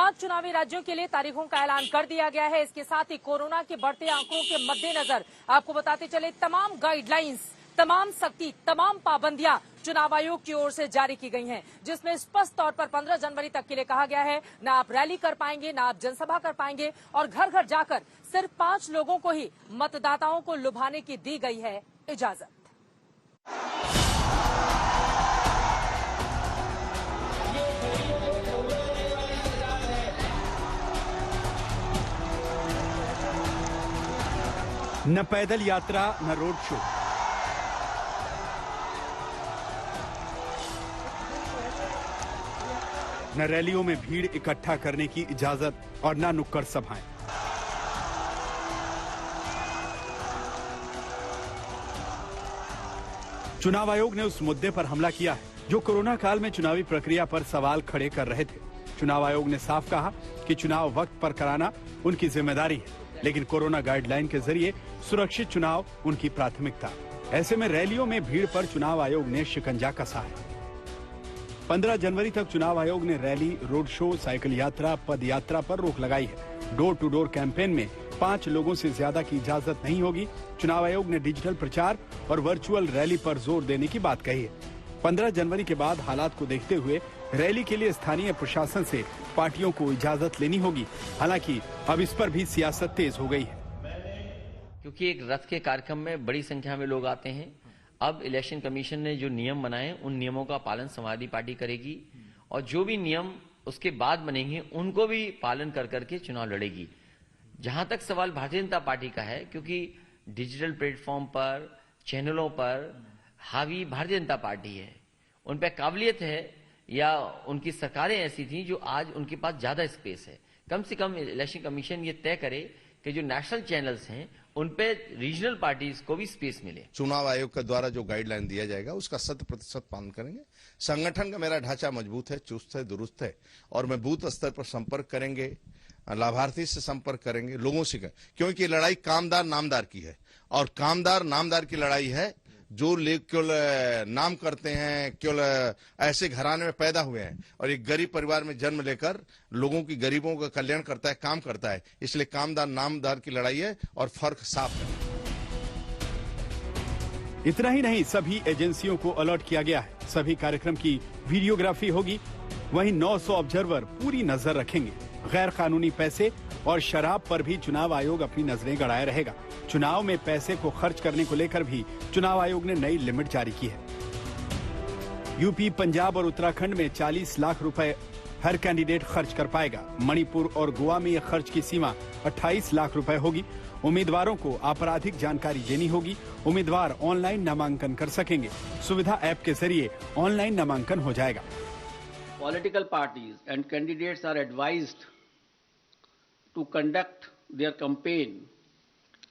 5 चुनावी राज्यों के लिए तारीखों का ऐलान कर दिया गया है। इसके साथ ही कोरोना के बढ़ते आंकड़ों के मद्देनजर आपको बताते चले तमाम गाइडलाइंस, तमाम सख्ती, तमाम पाबंदियां चुनाव आयोग की ओर से जारी की गई हैं, जिसमें स्पष्ट तौर पर 15 जनवरी तक के लिए कहा गया है ना आप रैली कर पाएंगे, ना आप जनसभा कर पाएंगे और घर घर जाकर सिर्फ 5 लोगों को ही मतदाताओं को लुभाने की दी गई है इजाजत। न पैदल यात्रा, न रोड शो, न रैलियों में भीड़ इकट्ठा करने की इजाजत और न नुक्कड़ सभाएं। चुनाव आयोग ने उस मुद्दे पर हमला किया है जो कोरोना काल में चुनावी प्रक्रिया पर सवाल खड़े कर रहे थे। चुनाव आयोग ने साफ कहा कि चुनाव वक्त पर कराना उनकी जिम्मेदारी है, लेकिन कोरोना गाइडलाइन के जरिए सुरक्षित चुनाव उनकी प्राथमिकता। ऐसे में रैलियों में भीड़ पर चुनाव आयोग ने शिकंजा कसा है। 15 जनवरी तक चुनाव आयोग ने रैली, रोड शो, साइकिल यात्रा, पद यात्रा पर रोक लगाई है। डोर टू डोर कैंपेन में 5 लोगों से ज्यादा की इजाजत नहीं होगी। चुनाव आयोग ने डिजिटल प्रचार और वर्चुअल रैली पर जोर देने की बात कही है। 15 जनवरी के बाद हालात को देखते हुए रैली के लिए स्थानीय प्रशासन से पार्टियों को इजाजत लेनी होगी। हालांकि अब इस पर भी सियासत तेज हो गई है, क्योंकि एक रथ के कार्यक्रम में बड़ी संख्या में लोग आते हैं। अब इलेक्शन कमीशन ने जो नियम बनाए उन नियमों का पालन समाजवादी पार्टी करेगी और जो भी नियम उसके बाद बनेंगे उनको भी पालन कर करके चुनाव लड़ेगी। जहां तक सवाल भारतीय जनता पार्टी का है, क्योंकि डिजिटल प्लेटफॉर्म पर, चैनलों पर हावी भारतीय जनता पार्टी है, उन पर काबिलियत है या उनकी सरकारें ऐसी थी जो आज उनके पास ज्यादा स्पेस है। कम से कम इलेक्शन कमीशन ये तय करे कि जो नेशनल चैनल्स हैं उन पे रीजनल पार्टीज को भी स्पेस मिले। चुनाव आयोग के द्वारा जो गाइडलाइन दिया जाएगा उसका 100% पालन करेंगे। संगठन का मेरा ढांचा मजबूत है, चुस्त है, दुरुस्त है और मैं बूथ स्तर पर संपर्क करेंगे, लाभार्थी से संपर्क करेंगे, लोगों से क्योंकि लड़ाई कामदार नामदार की है और कामदार नामदार की लड़ाई है। जो लोग केवल नाम करते हैं, केवल ऐसे घराने में पैदा हुए हैं और एक गरीब परिवार में जन्म लेकर लोगों की, गरीबों का कल्याण करता है, काम करता है, इसलिए कामदार नामदार की लड़ाई है और फर्क साफ है। इतना ही नहीं, सभी एजेंसियों को अलर्ट किया गया है। सभी कार्यक्रम की वीडियोग्राफी होगी। वहीं 900 ऑब्जर्वर पूरी नजर रखेंगे। गैर कानूनी पैसे और शराब पर भी चुनाव आयोग अपनी नजरें गड़ाए रहेगा। चुनाव में पैसे को खर्च करने को लेकर भी चुनाव आयोग ने नई लिमिट जारी की है। यूपी, पंजाब और उत्तराखंड में 40 लाख रुपए हर कैंडिडेट खर्च कर पाएगा। मणिपुर और गोवा में यह खर्च की सीमा 28 लाख रुपए होगी। उम्मीदवारों को आपराधिक जानकारी देनी होगी। उम्मीदवार ऑनलाइन नामांकन कर सकेंगे। सुविधा ऐप के जरिए ऑनलाइन नामांकन हो जाएगा। Political parties and candidates are advised to conduct their campaign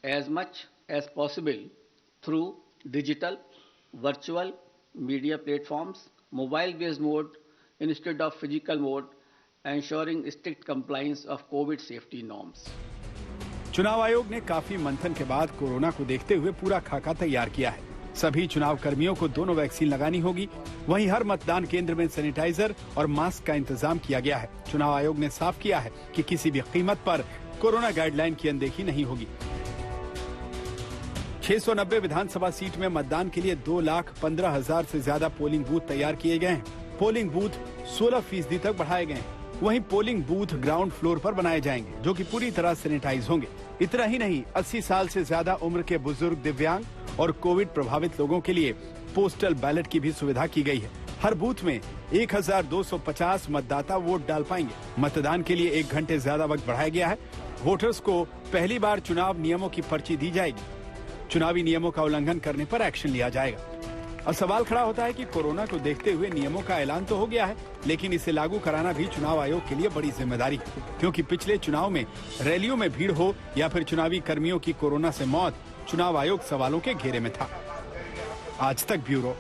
as much as possible through digital, virtual media platforms, mobile-based mode instead of physical mode, ensuring strict compliance of COVID safety norms. चुनाव आयोग ने काफी मंथन के बाद corona को देखते हुए पूरा खाका तैयार किया है। सभी चुनाव कर्मियों को दोनों वैक्सीन लगानी होगी। वहीं हर मतदान केंद्र में सैनिटाइजर और मास्क का इंतजाम किया गया है। चुनाव आयोग ने साफ किया है कि किसी भी कीमत पर कोरोना गाइडलाइन की अनदेखी नहीं होगी। 690 विधानसभा सीट में मतदान के लिए 2,15,000 से ज्यादा पोलिंग बूथ तैयार किए गए हैं। पोलिंग बूथ 16% तक बढ़ाए गए हैं। वहीं पोलिंग बूथ ग्राउंड फ्लोर पर बनाए जाएंगे, जो कि पूरी तरह सैनिटाइज होंगे। इतना ही नहीं, 80 साल से ज्यादा उम्र के बुजुर्ग, दिव्यांग और कोविड प्रभावित लोगों के लिए पोस्टल बैलेट की भी सुविधा की गई है। हर बूथ में 1250 मतदाता वोट डाल पाएंगे। मतदान के लिए 1 घंटे ज्यादा वक्त बढ़ाया गया है। वोटर्स को पहली बार चुनाव नियमों की पर्ची दी जाएगी। चुनावी नियमों का उल्लंघन करने पर एक्शन लिया जाएगा। अब सवाल खड़ा होता है कि कोरोना को देखते हुए नियमों का ऐलान तो हो गया है, लेकिन इसे लागू कराना भी चुनाव आयोग के लिए बड़ी जिम्मेदारी है, क्योंकि पिछले चुनाव में रैलियों में भीड़ हो या फिर चुनावी कर्मियों की कोरोना से मौत, चुनाव आयोग सवालों के घेरे में था। आज तक ब्यूरो।